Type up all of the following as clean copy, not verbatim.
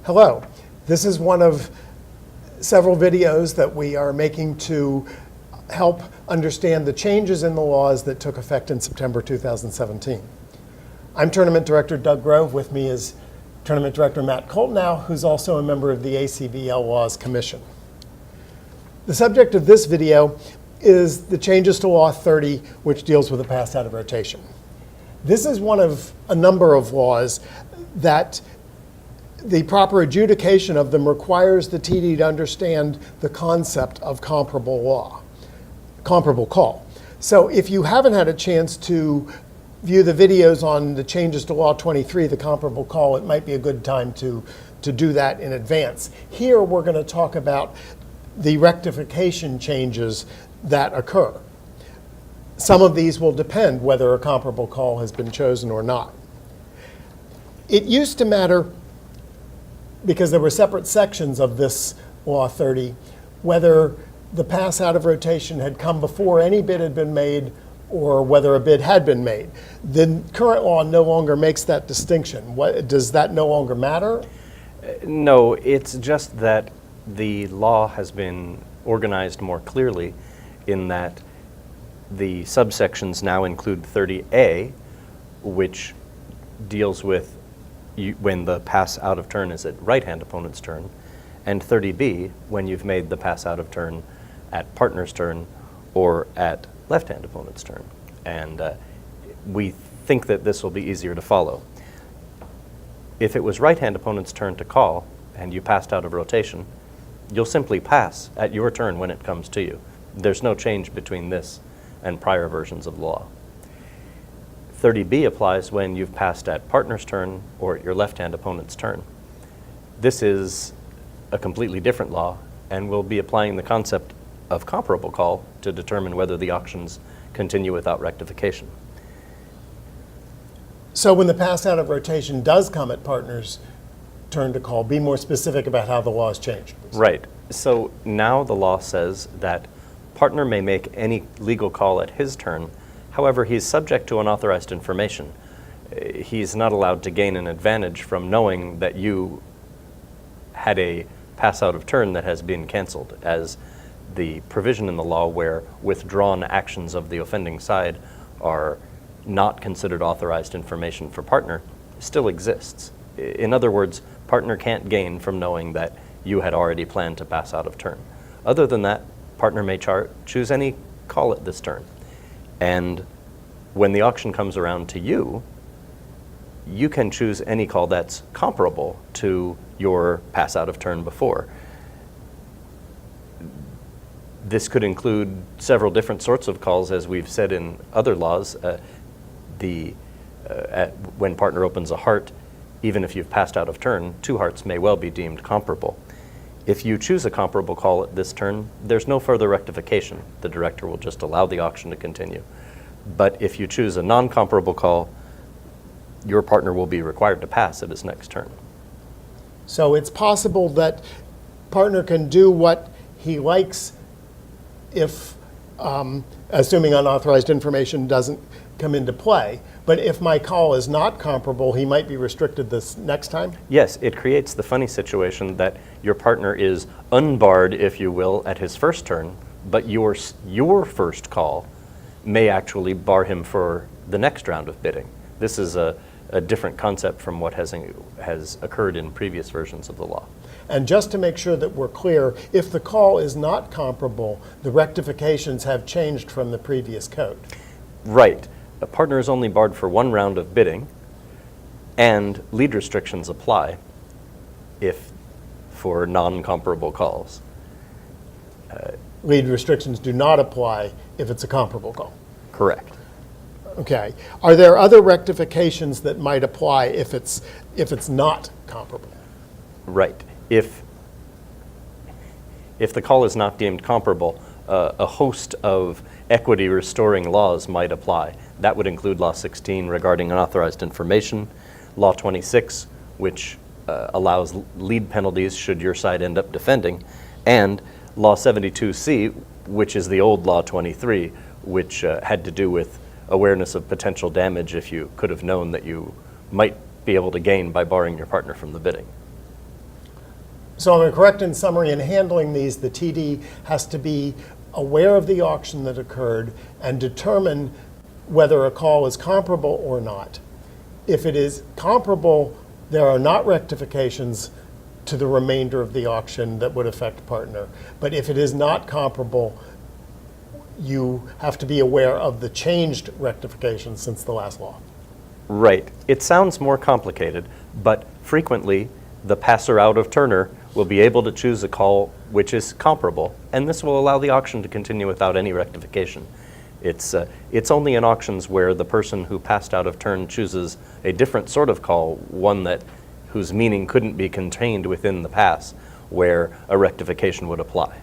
Hello, this is one of several videos that we are making to help understand the changes in the laws that took effect in September 2017. I'm Tournament Director Doug Grove. With me is Tournament Director Matt Coltnow, who's also a member of the ACBL Laws Commission. The subject of this video is the changes to Law 30, which deals with the pass out of rotation. This is one of a number of laws that the proper adjudication of them requires the TD to understand the concept of comparable call. So if you haven't had a chance to view the videos on the changes to Law 23, the comparable call, it might be a good time to do that in advance. Here we're going to talk about the rectification changes that occur. Some of these will depend whether a comparable call has been chosen or not. It used to matter, because there were separate sections of this Law 30, whether the pass out of rotation had come before any bid had been made or whether a bid had been made. The current law no longer makes that distinction. Does that no longer matter? No, it's just that the law has been organized more clearly in that the subsections now include 30A, which deals with when the pass out of turn is at right-hand opponent's turn, and 30B when you've made the pass out of turn at partner's turn or at left-hand opponent's turn. And we think that this will be easier to follow. If it was right-hand opponent's turn to call and you passed out of rotation, you'll simply pass at your turn when it comes to you. There's no change between this and prior versions of law. 30B applies when you've passed at partner's turn or at your left-hand opponent's turn. This is a completely different law, and we'll be applying the concept of comparable call to determine whether the auctions continue without rectification. So when the pass out of rotation does come at partner's turn to call, be more specific about how the law has changed. Right. So now the law says that partner may make any legal call at his turn. However, he's subject to unauthorized information. He's not allowed to gain an advantage from knowing that you had a pass out of turn that has been canceled, as the provision in the law where withdrawn actions of the offending side are not considered authorized information for partner still exists. In other words, partner can't gain from knowing that you had already planned to pass out of turn. Other than that, partner may choose any call at this turn. And when the auction comes around to you, you can choose any call that's comparable to your pass out of turn before. This could include several different sorts of calls, as we've said in other laws. When partner opens a heart, even if you've passed out of turn, two hearts may well be deemed comparable. If you choose a comparable call at this turn, there's no further rectification. The director will just allow the auction to continue. But if you choose a non-comparable call, your partner will be required to pass at his next turn. So it's possible that partner can do what he likes if, assuming unauthorized information doesn't come into play. But if my call is not comparable, he might be restricted this next time? Yes, it creates the funny situation that your partner is unbarred, if you will, at his first turn, but your first call may actually bar him for the next round of bidding. This is a different concept from what has occurred in previous versions of the law. And just to make sure that we're clear, if the call is not comparable, the rectifications have changed from the previous code. Right. A partner is only barred for one round of bidding, and lead restrictions apply for non-comparable calls. Lead restrictions do not apply if it's a comparable call. Correct. Okay. Are there other rectifications that might apply if it's not comparable? Right. If the call is not deemed comparable, a host of equity restoring laws might apply. That would include Law 16 regarding unauthorized information, Law 26, which allows lead penalties should your side end up defending, and Law 72C, which is the old Law 23, which had to do with awareness of potential damage if you could have known that you might be able to gain by barring your partner from the bidding. So I'm correct in summary, in handling these, the TD has to be aware of the auction that occurred and determine whether a call is comparable or not. If it is comparable, there are not rectifications to the remainder of the auction that would affect partner. But if it is not comparable, you have to be aware of the changed rectifications since the last law. Right. It sounds more complicated, but frequently the passer out of Turner will be able to choose a call which is comparable, and this will allow the auction to continue without any rectification. It's only in auctions where the person who passed out of turn chooses a different sort of call, one whose meaning couldn't be contained within the pass, where a rectification would apply.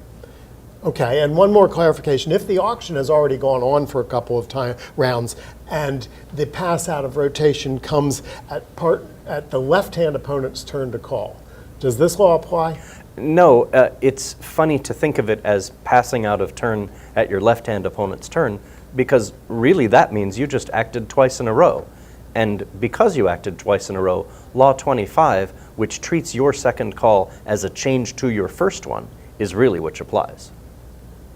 Okay, and one more clarification. If the auction has already gone on for a couple of rounds and the pass out of rotation comes at the left-hand opponent's turn to call, does this law apply? No, it's funny to think of it as passing out of turn at your left-hand opponent's turn, because really that means you just acted twice in a row. And because you acted twice in a row, Law 25, which treats your second call as a change to your first one, is really which applies.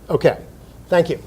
Okay, thank you.